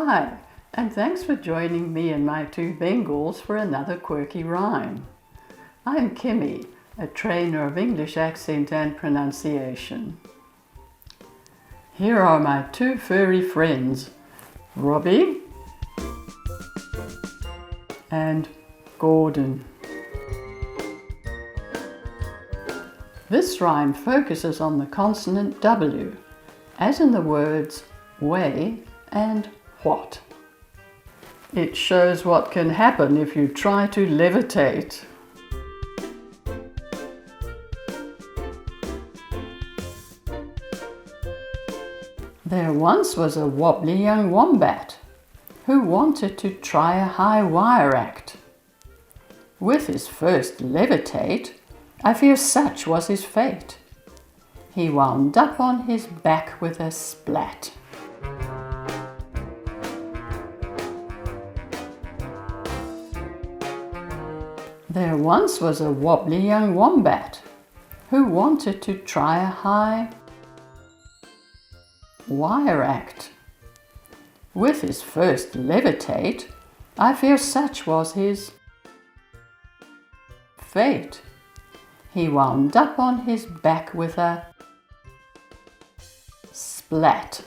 Hi, and thanks for joining me and my two Bengals for another Quirky Rhyme. I'm Kimi, a trainer of English accent and pronunciation. Here are my two furry friends, Robbie and Gordon. This rhyme focuses on the consonant W, as in the words way and what. It shows what can happen if you try to levitate. There once was a wobbly young wombat who wanted to try a high wire act. With his first levitate, I fear such was his fate. He wound up on his back with a splat. There once was a wobbly young wombat who wanted to try a high wire act. With his first levitate, I fear such was his fate. He wound up on his back with a splat.